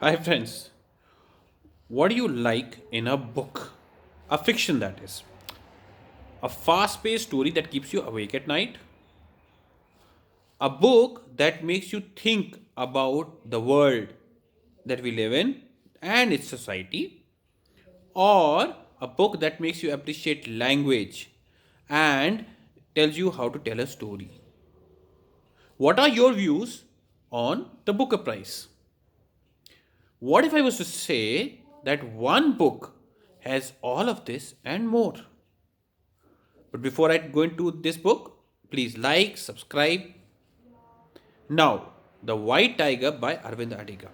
Hi, friends. What do you like in a book? A fiction, that is. A fast paced story that keeps you awake at night? A book that makes you think about the world that we live in and its society? Or a book that makes you appreciate language and tells you how to tell a story? What are your views on the Booker Prize? What if I was to say that one book has all of this and more? But before I go into this book, please like, subscribe. Now, The White Tiger by Aravind Adiga.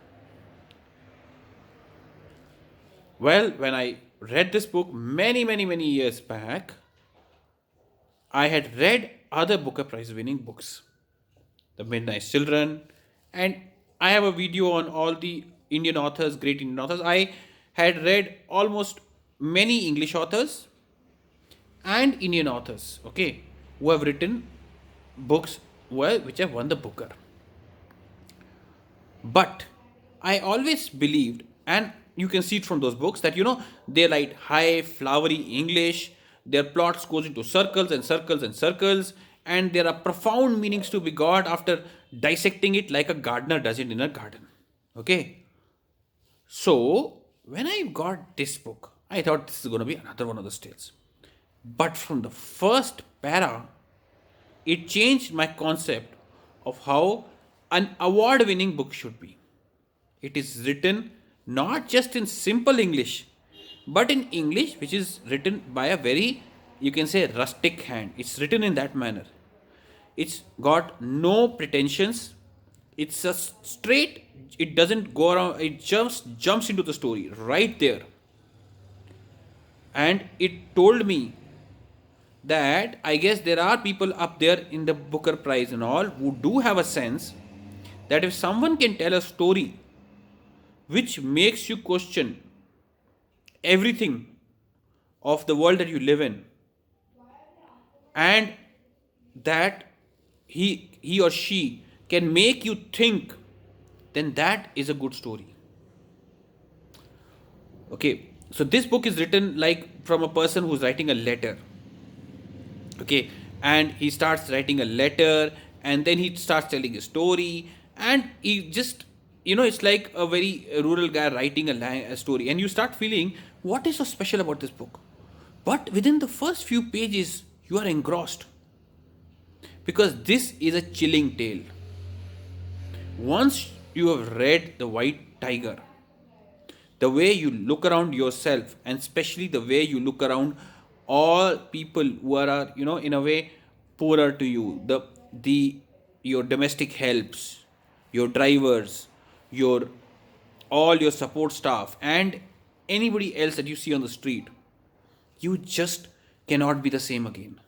Well, when I read this book many years back, I had read other Booker Prize winning books, The Midnight Children, and I have a video on all the Indian authors, great Indian authors. I had read almost many English authors and Indian authors, okay, who have written books which have won the Booker. But I always believed, and you can see it from those books, that they write high, flowery English, their plots goes into circles and circles and circles, and there are profound meanings to be got after dissecting it like a gardener does it in a garden. Okay? So when I got this book, I thought this is going to be another one of those tales. But from the first para, it changed my concept of how an award winning book should be. It is written not just in simple English, but in English which is written by a very, you can say, rustic hand. It's written in that manner. It's got no pretensions. It's a straight, it doesn't go around, it just jumps into the story right there. And it told me that I guess there are people up there in the Booker Prize and all who do have a sense that if someone can tell a story which makes you question everything of the world that you live in, and that he or she can make you think, then that is a good story. Okay, so this book is written like from a person who's writing a letter. Okay, and he starts writing a letter, and then he starts telling a story, and he just, it's like a very rural guy writing a story, and you start feeling what is so special about this book. But within the first few pages you are engrossed, because this is a chilling tale. Once you have read The White Tiger, the way you look around yourself, and especially the way you look around all people who are, in a way poorer to you, the your domestic helps, your drivers, your all your support staff, and anybody else that you see on the street, you just cannot be the same again.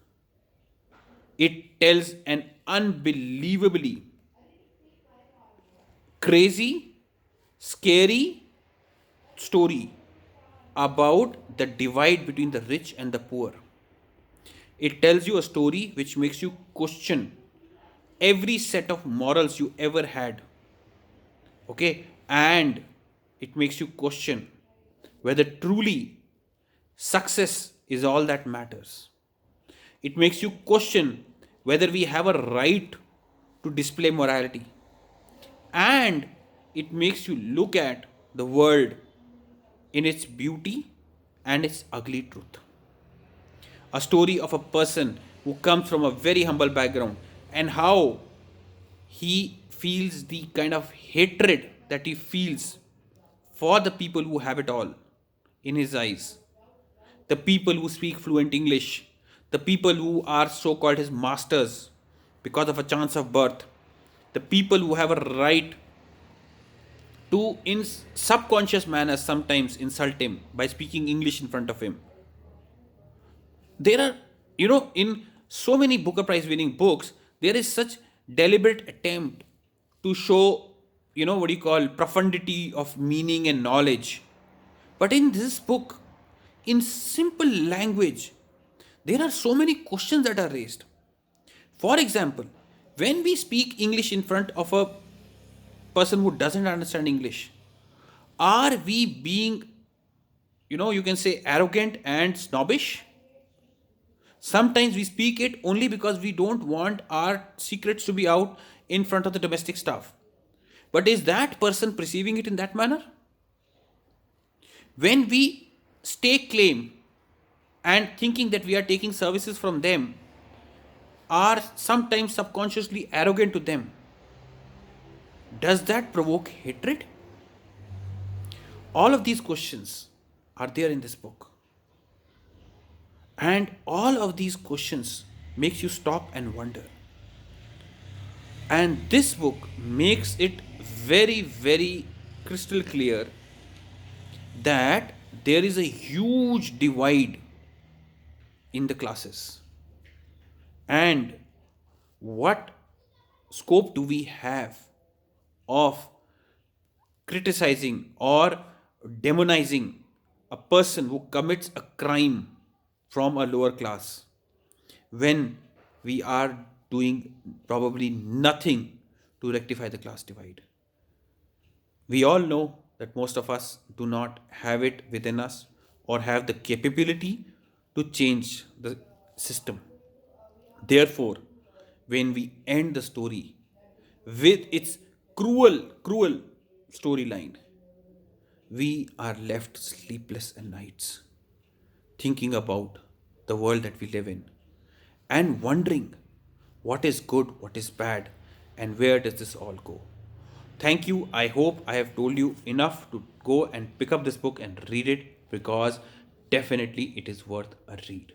It tells an unbelievably crazy, scary story about the divide between the rich and the poor. It tells you a story which makes you question every set of morals you ever had. Okay? And it makes you question whether truly success is all that matters. It makes you question whether we have a right to display morality. And it makes you look at the world in its beauty and its ugly truth. A story of a person who comes from a very humble background, and how he feels the kind of hatred that he feels for the people who have it all in his eyes. The people who speak fluent English, the people who are so called his masters because of a chance of birth, the people who have a right to, in subconscious manner, sometimes insult him by speaking English in front of him. There are, in so many Booker Prize winning books, there is such deliberate attempt to show, what you call profundity of meaning and knowledge. But in this book, in simple language, there are so many questions that are raised. For example, when we speak English in front of a person who doesn't understand English, Are we being, you can say, arrogant and snobbish? Sometimes we speak it only because we don't want our secrets to be out in front of the domestic staff. But is that person perceiving it in that manner? When we stake claim and thinking that we are taking services from them, are sometimes subconsciously arrogant to them, does that provoke hatred? All of these questions are there in this book. And all of these questions makes you stop and wonder. And this book makes it very, very crystal clear that there is a huge divide in the classes. And what scope do we have of criticizing or demonizing a person who commits a crime from a lower class when we are doing probably nothing to rectify the class divide? We all know that most of us do not have it within us or have the capability to change the system. Therefore, when we end the story with its cruel storyline, we are left sleepless at nights, thinking about the world that we live in and wondering what is good, what is bad, and where does this all go. Thank you. I hope I have told you enough to go and pick up this book and read it, because definitely it is worth a read.